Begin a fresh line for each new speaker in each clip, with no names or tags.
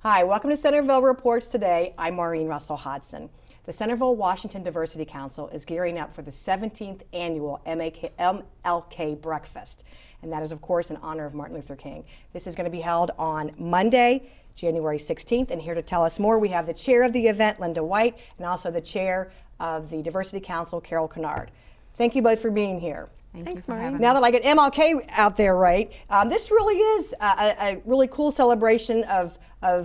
Hi, welcome to Centerville Reports Today. I'm Maureen Russell Hodson. The Centerville Washington Diversity Council is gearing up for the 17th annual MLK Breakfast, and that is, of course, in honor of Martin Luther King. This is going to be held on Monday, January 16th, and here to tell us more, we have the chair of the event, Linda White, and also the chair of the Diversity Council, Carol Kennard. Thank you both for being here.
Thanks, Maureen.
Now that I get MLK out there right, this really is a really cool celebration of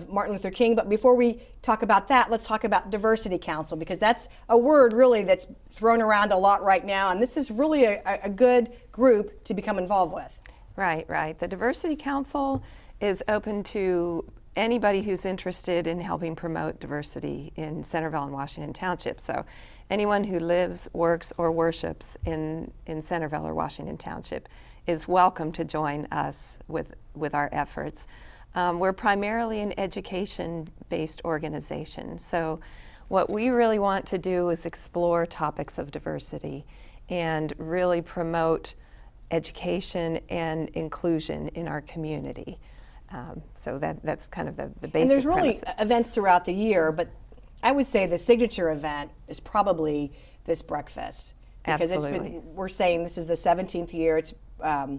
Martin Luther King. But before we talk about that, let's talk about Diversity Council, because that's a word really that's thrown around a lot right now. And this is really a good group to become involved with.
Right. The Diversity Council is open to anybody who's interested in helping promote diversity in Centerville and Washington Township. So anyone who lives, works, or worships in Centerville or Washington Township is welcome to join us with our efforts. We're primarily an education-based organization. So what we really want to do is explore topics of diversity and really promote education and inclusion in our community. So that's kind of the basic
And there's really
premises.
events throughout the year, but I would say the signature event is probably this breakfast. Because
Absolutely.
we're saying this is the 17th year. It's a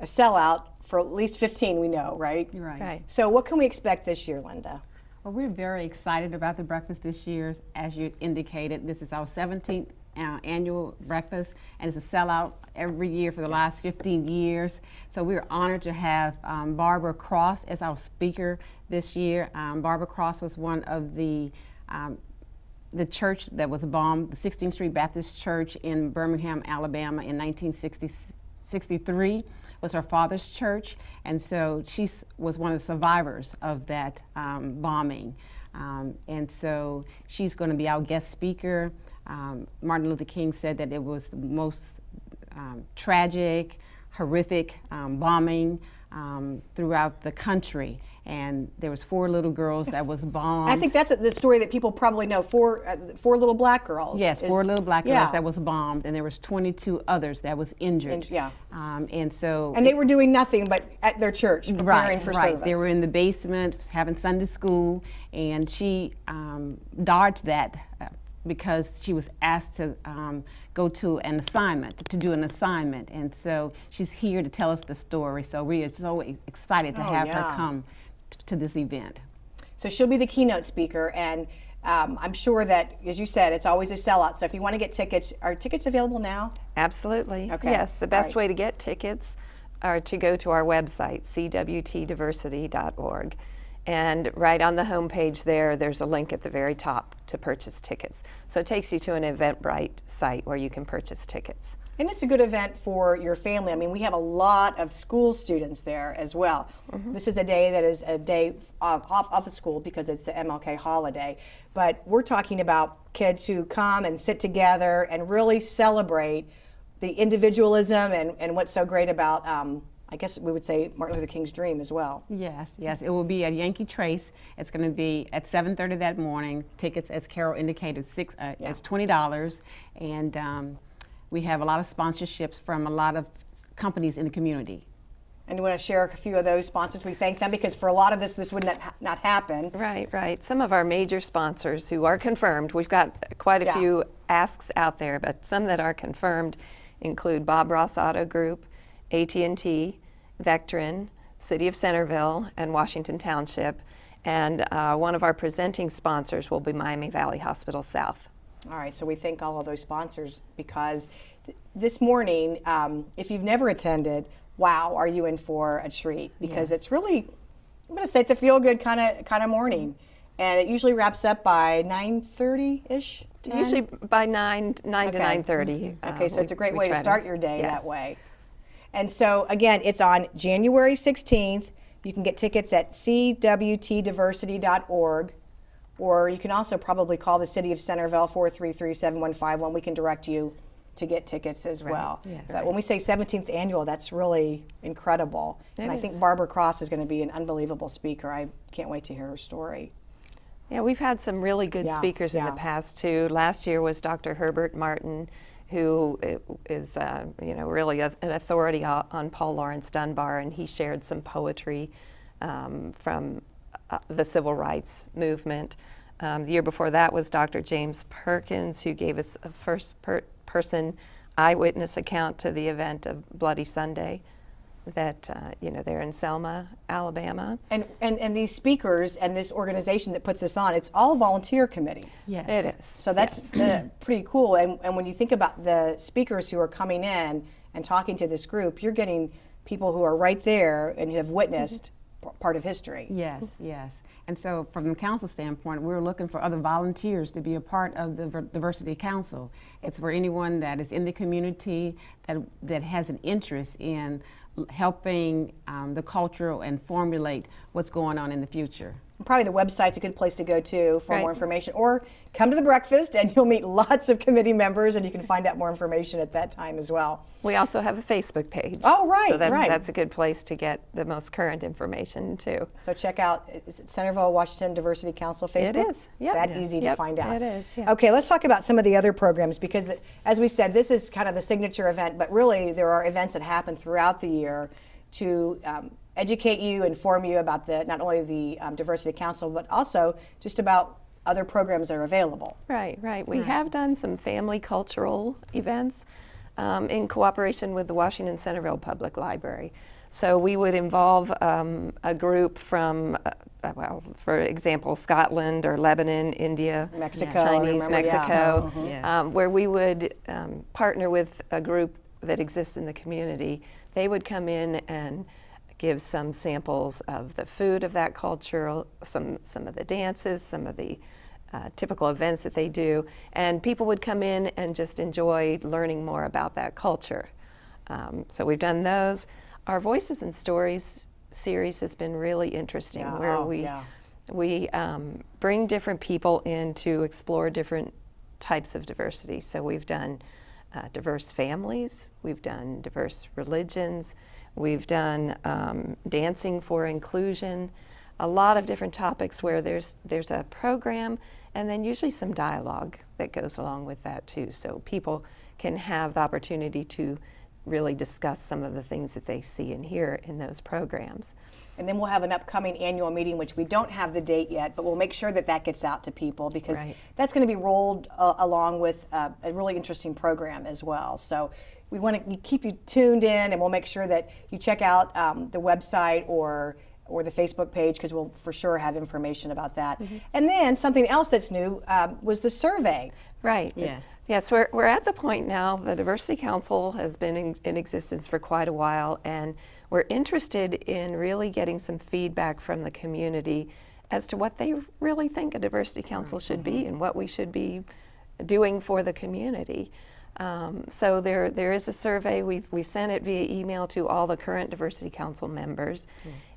sellout for at least 15, we know, right?
Right.
So what can we expect this year, Linda?
Well, we're very excited about the breakfast this year. As you indicated, this is our 17th annual breakfast, and it's a sellout every year for the last 15 years. So we're honored to have Barbara Cross as our speaker this year. Barbara Cross was one of the church that was bombed, the 16th Street Baptist Church in Birmingham, Alabama in 1963 was her father's church, and so she was one of the survivors of that bombing. And so she's going to be our guest speaker. Martin Luther King said that it was the most tragic, horrific bombing throughout the country. And there was 4 little girls that was bombed.
I think that's the story that people probably know. 4 little black girls.
Yes, 4 little black girls that was bombed, and there was 22 others that was injured. And so.
And they were doing nothing but at their church, preparing for service.
They were in the basement having Sunday school, and she dodged that because she was asked to go to an assignment, to do an assignment. And so she's here to tell us the story. So we are so excited to have her come to this event.
So she'll be the keynote speaker, and I'm sure that, as you said, it's always a sellout. So if you want to get tickets, are tickets available now?
Absolutely.
Okay.
Yes, the best way to get tickets are to go to our website, cwtdiversity.org. And right on the homepage there's a link at the very top to purchase tickets. So it takes you to an Eventbrite site where you can purchase tickets.
And it's a good event for your family. I mean, we have a lot of school students there as well. This is a day that is a day off of school because it's the MLK holiday. But we're talking about kids who come and sit together and really celebrate the individualism and what's so great about I guess we would say Martin Luther King's dream as well.
Yes. It will be at Yankee Trace. It's going to be at 7:30 that morning. Tickets, as Carol indicated, it's $20, and we have a lot of sponsorships from a lot of companies in the community.
And you want to share a few of those sponsors? We thank them because for a lot of this would not happen.
Right. Some of our major sponsors who are confirmed, we've got quite a few asks out there, but some that are confirmed include Bob Ross Auto Group, AT&T, Vectren, City of Centerville, and Washington Township. And one of our presenting sponsors will be Miami Valley Hospital South.
All right, so we thank all of those sponsors because this morning, if you've never attended, wow, are you in for a treat? Because it's really, I'm going to say it's a feel-good kind of morning. And it usually wraps up by 9:30-ish?
Usually by 9 to 9:30.
Okay, so it's a great way to start your day that way. And so, again, it's on January 16th. You can get tickets at cwtdiversity.org, or you can also probably call the City of Centerville, 433-7151. We can direct you to get tickets as well. But when we say 17th annual, that's really incredible. And I think Barbara Cross is going to be an unbelievable speaker. I can't wait to hear her story.
Yeah, we've had some really good speakers in the past, too. Last year was Dr. Herbert Martin, who is really an authority on Paul Laurence Dunbar, and he shared some poetry from the civil rights movement. The year before that was Dr. James Perkins, who gave us a first-person eyewitness account to the event of Bloody Sunday that, they're in Selma, Alabama.
And these speakers and this organization that puts this on, it's all volunteer committee.
Yes.
It is.
So that's pretty cool. And when you think about the speakers who are coming in and talking to this group, you're getting people who are right there and who have witnessed part of history.
Yes, yes. And so from the council standpoint, we're looking for other volunteers to be a part of the Diversity Council. It's for anyone that is in the community that has an interest in helping the culture and formulate what's going on in the future.
Probably the website's a good place to go to for
Right.
more information, or come to the breakfast and you'll meet lots of committee members and you can find out more information at that time as well.
We also have a Facebook page.
Oh, right,
So
right.
that's a good place to get the most current information too.
So check out, is it Centerville Washington Diversity Council Facebook?
It is, yep.
That
Yeah.
easy to
Yep,
find out.
it is, yeah.
Okay, let's talk about some of the other programs, because as we said, this is kind of the signature event, but really there are events that happen throughout the year to educate you, inform you about not only the Diversity Council, but also just about other programs that are available.
Right, right. We have done some family cultural events in cooperation with the Washington Centerville Public Library. So we would involve a group from, for example, Scotland or Lebanon, India,
Mexico, I
Chinese,
remember, yeah.
Mexico,
Yes.
where we would partner with a group that exists in the community. They would come in and give some samples of the food of that culture, some of the dances, some of the typical events that they do, and people would come in and just enjoy learning more about that culture. So we've done those. Our Voices and Stories series has been really interesting,
Yeah.
where
Oh,
we
yeah.
bring different people in to explore different types of diversity. So we've done diverse families, we've done diverse religions, we've done dancing for inclusion, a lot of different topics where there's a program and then usually some dialogue that goes along with that too. So people can have the opportunity to really discuss some of the things that they see and hear in those programs.
And then we'll have an upcoming annual meeting, which we don't have the date yet, but we'll make sure that gets out to people, because
Right.
that's going to be rolled along with a really interesting program as well. So we want to keep you tuned in, and we'll make sure that you check out the website or the Facebook page, because we'll for sure have information about that. And then something else that's new was the survey.
Right.
Yes.
Yes, we're at the point now, the Diversity Council has been in existence for quite a while, and we're interested in really getting some feedback from the community as to what they really think a Diversity Council should be and what we should be doing for the community. So there is a survey. We sent it via email to all the current Diversity Council members,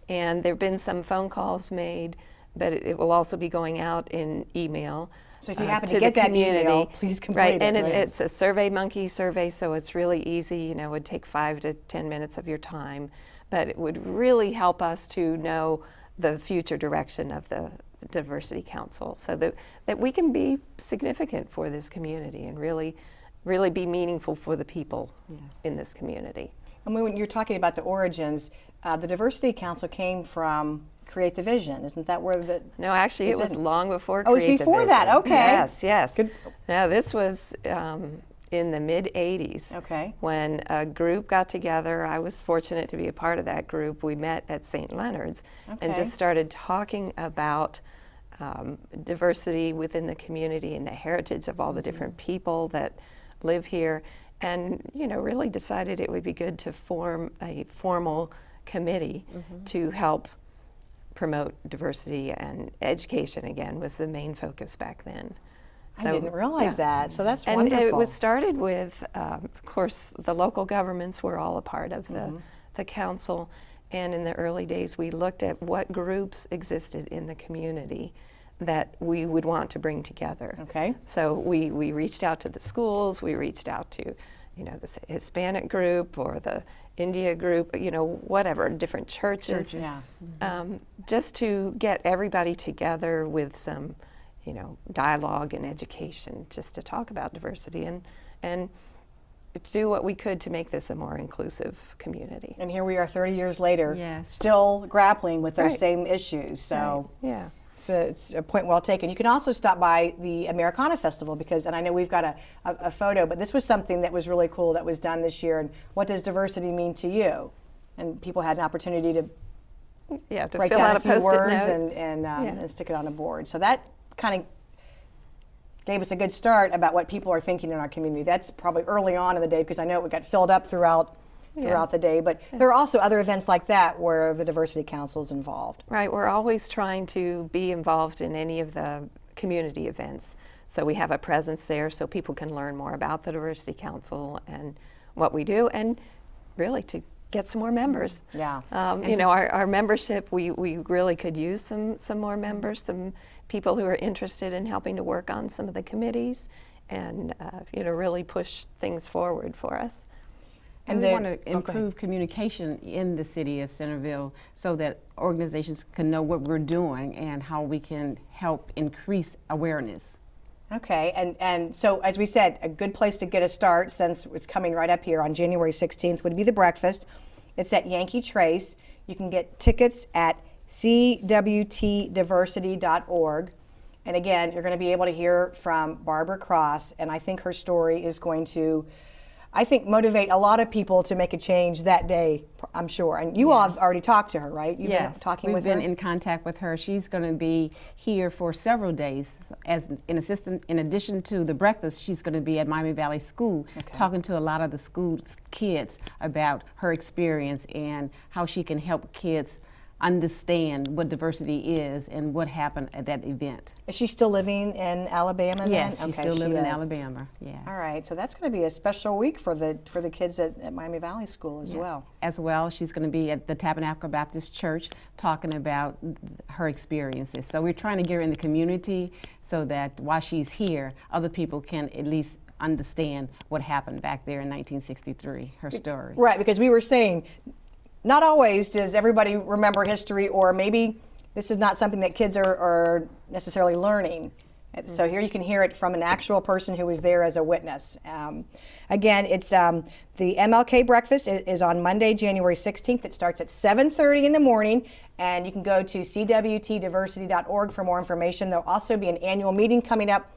and there have been some phone calls made, but it will also be going out in email.
So if you happen to
the
get that
community.
email, please complete
right.
it.
And
Right.
it's a SurveyMonkey survey, so it's really easy. It would take 5 to 10 minutes of your time, but it would really help us to know the future direction of the Diversity Council, so that we can be significant for this community and really be meaningful for the people in this community.
And when you're talking about the origins, the Diversity Council came from Create the Vision. Isn't that where the...
No, actually, it was
didn't.
long before
Oh, it was
Create the
before that,
Vision.
okay.
Yes, yes.
Good.
No, this was in the mid-'80s.
Okay.
When a group got together. I was fortunate to be a part of that group. We met at St. Leonard's and
Okay.
just started talking about diversity within the community and the heritage of all the different people that live here, and really decided it would be good to form a formal committee to help promote diversity, and education again was the main focus back then.
I didn't realize that, so that's
And
wonderful.
it was started with, of course, the local governments were all a part of the council, and in the early days we looked at what groups existed in the community that we would want to bring together.
Okay.
So we reached out to the schools, we reached out to the Hispanic group or the India group, whatever, different churches.
Yeah.
Just to get everybody together with some, dialogue and education, just to talk about diversity and do what we could to make this a more inclusive community.
And here we are 30 years later,
Yes.
still grappling with those
Right.
same issues. So
Right. Yeah.
it's a point well taken. You can also stop by the Americana Festival and I know we've got a photo, but this was something that was really cool that was done this year. And what does diversity mean to you? And people had an opportunity to
Yeah, to
write
fill
down
out
a
a
few
Post-it
words
note.
and stick it on a board. So that kind of gave us a good start about what people are thinking in our community. That's probably early on in the day because I know it got filled up throughout the day. But there are also other events like that where the Diversity Council is involved.
Right, we're always trying to be involved in any of the community events. So we have a presence there so people can learn more about the Diversity Council and what we do, and really to get some more members.
Yeah.
You know, our membership, we really could use some more members, some people who are interested in helping to work on some of the committees and, you know, really push things forward for us.
And we
the-
want to
oh, go ahead.
improve communication in the city of Centerville so that organizations can know what we're doing and how we can help increase awareness.
Okay, and so as we said, a good place to get a start, since it's coming right up here on January 16th, would be the breakfast. It's at Yankee Trace. You can get tickets at cwtdiversity.org. And again, you're going to be able to hear from Barbara Cross, and I think her story is going to, I think, motivate a lot of people to make a change that day, I'm sure. And you all have already talked to her, right? You've been talking with her?
We've been in contact with her. She's going to be here for several days. As an assistant, in addition to the breakfast, she's going to be at Miami Valley School talking to a lot of the school kids about her experience and how she can help kids understand what diversity is and what happened at that event.
Is she still living in Alabama then?
Yes, she's
Okay,
still
she
living in
is.
Alabama. Yes.
All right, so that's going to be a special week for the kids at Miami Valley School as well.
As well, she's going to be at the Tabernacle Baptist Church talking about her experiences. So we're trying to get her in the community so that while she's here, other people can at least understand what happened back there in 1963, her story.
Right, because we were saying, not always does everybody remember history, or maybe this is not something that kids are necessarily learning. So here you can hear it from an actual person who was there as a witness. Again, it's the MLK Breakfast is on Monday, January 16th. It starts at 7:30 in the morning, and you can go to cwtdiversity.org for more information. There'll also be an annual meeting coming up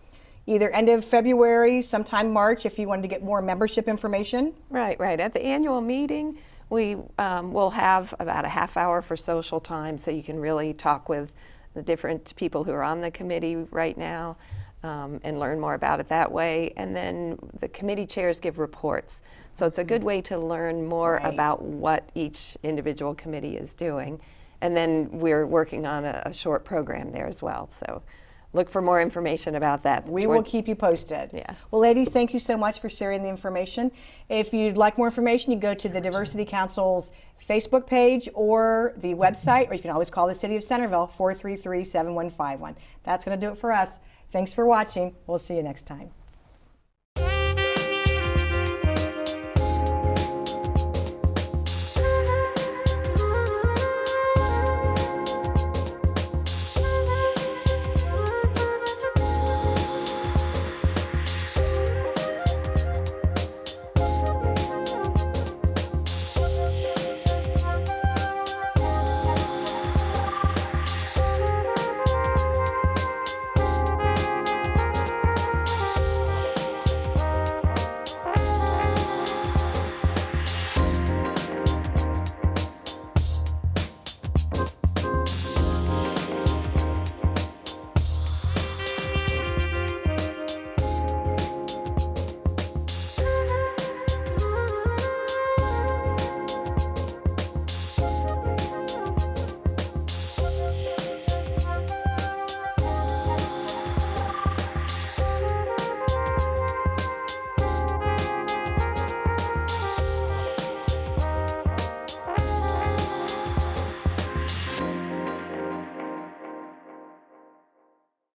either end of February, sometime March, if you wanted to get more membership information.
Right, right. At the annual meeting, we will have about a half hour for social time, so you can really talk with the different people who are on the committee right now and learn more about it that way. And then the committee chairs give reports. So it's a good way to learn more
Right.
about what each individual committee is doing. And then we're working on a short program there as well. So look for more information about that.
We will keep you posted.
Yeah.
Well, ladies, thank you so much for sharing the information. If you'd like more information, you can go to the Diversity Council's Facebook page or the website, or you can always call the City of Centerville, 433-7151. That's going to do it for us. Thanks for watching. We'll see you next time.